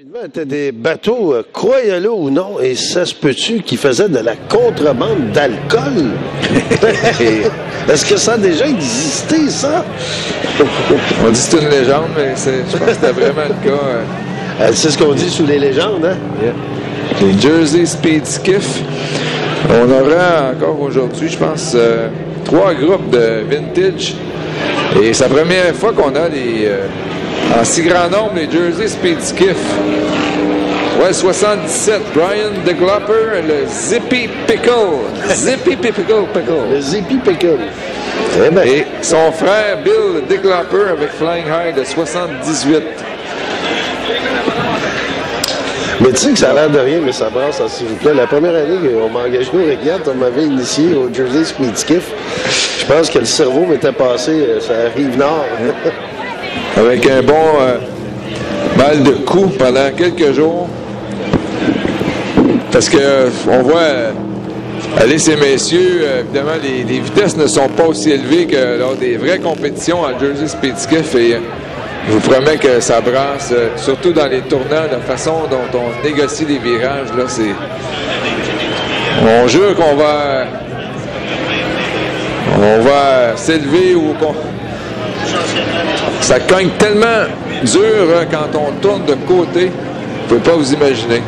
C'était des bateaux, croyez-le ou non, et ça se peut-tu, qui faisaient de la contrebande d'alcool? Est-ce que ça a déjà existé, ça? On dit que c'est une légende, mais je pense que c'était vraiment le cas. C'est ce qu'on dit sous les légendes, hein? Yeah. Les Jersey Speed Skiff. On aura encore aujourd'hui, je pense, 3 groupes de vintage. Et c'est la première fois qu'on a en si grand nombre les Jersey Speed Skiff. Ouais, 77, Brian DeGlopper, le Zippy Pickle. Zippy Pickle. Le Zippy Pickle. Eh bien. Et son frère Bill DeGlopper avec Flying High de 78. Mais tu sais que ça a l'air de rien, mais ça brasse, s'il vous plaît. La première année qu'on m'a engagé au régates, on m'avait initié au Jersey Speed Skiff. Je pense que le cerveau m'était passé sur la rive nord. Avec un bon mal de cou pendant quelques jours. Parce que on voit aller ces messieurs, évidemment, les vitesses ne sont pas aussi élevées que lors des vraies compétitions en Jersey Speed Skiff. Et je vous promets que ça brasse, surtout dans les tournants, la façon dont on négocie les virages. Là, on jure qu'on va s'élever ou qu'on... Ça cogne tellement dur quand on tourne de côté, vous ne pouvez pas vous imaginer.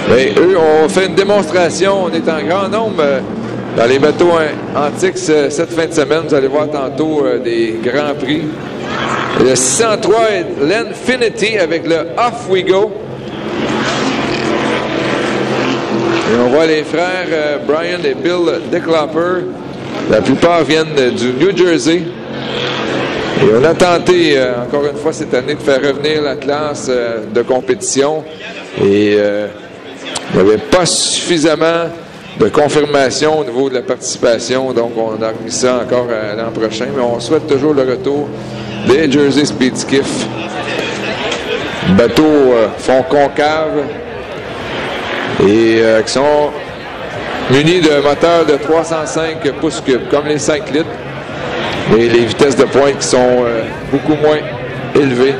Mais eux, on fait une démonstration, on est en grand nombre dans les bateaux antiques cette fin de semaine. Vous allez voir tantôt des grands prix. Le 603 est l'Infinity avec le Off We Go. Et on voit les frères Brian et Bill DeGlopper. La plupart viennent du New Jersey. Et on a tenté, encore une fois cette année, de faire revenir la classe de compétition. Et il n'y avait pas suffisamment de confirmation au niveau de la participation. Donc, on a remis ça encore l'an prochain. Mais on souhaite toujours le retour des Jersey Speed Skiff. Bateaux fond concave et qui sont munis de moteurs de 305 pouces cubes, comme les 5 litres. Et les vitesses de pointe qui sont beaucoup moins élevées.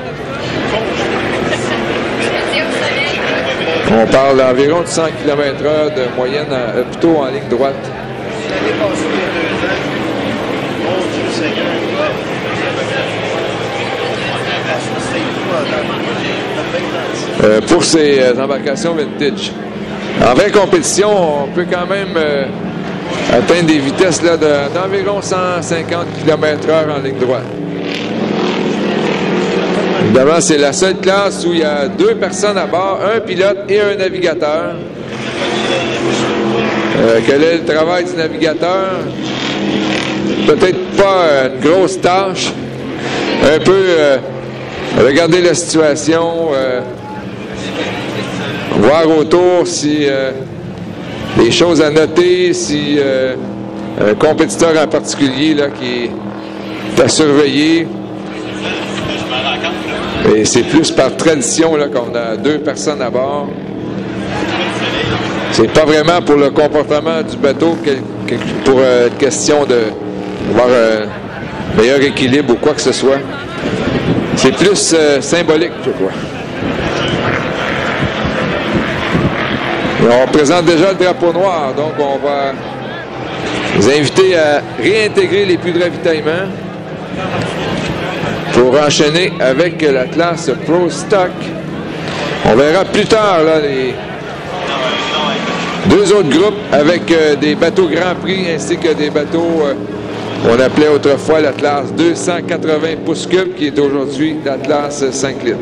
On parle d'environ de 100 km/h de moyenne, plutôt en ligne droite. Pour ces embarcations vintage. En vraie compétition, on peut quand même atteindre des vitesses là, d'environ 150 km/h en ligne droite. Évidemment, c'est la seule classe où il y a 2 personnes à bord, un pilote et un navigateur. Quel est le travail du navigateur? Peut-être pas une grosse tâche. Un peu regarder la situation, voir autour si les choses à noter, si un compétiteur en particulier là, qui est à surveiller. Et c'est plus par tradition là, qu'on a 2 personnes à bord. C'est pas vraiment pour le comportement du bateau pour question de avoir un meilleur équilibre ou quoi que ce soit. C'est plus symbolique, je crois. Et on présente déjà le drapeau noir, donc on va vous inviter à réintégrer les puits de ravitaillement pour enchaîner avec la classe Pro Stock. On verra plus tard là, les 2 autres groupes avec des bateaux Grand Prix ainsi que des bateaux qu'on appelait autrefois la classe 280 pouces cubes qui est aujourd'hui la classe 5 litres.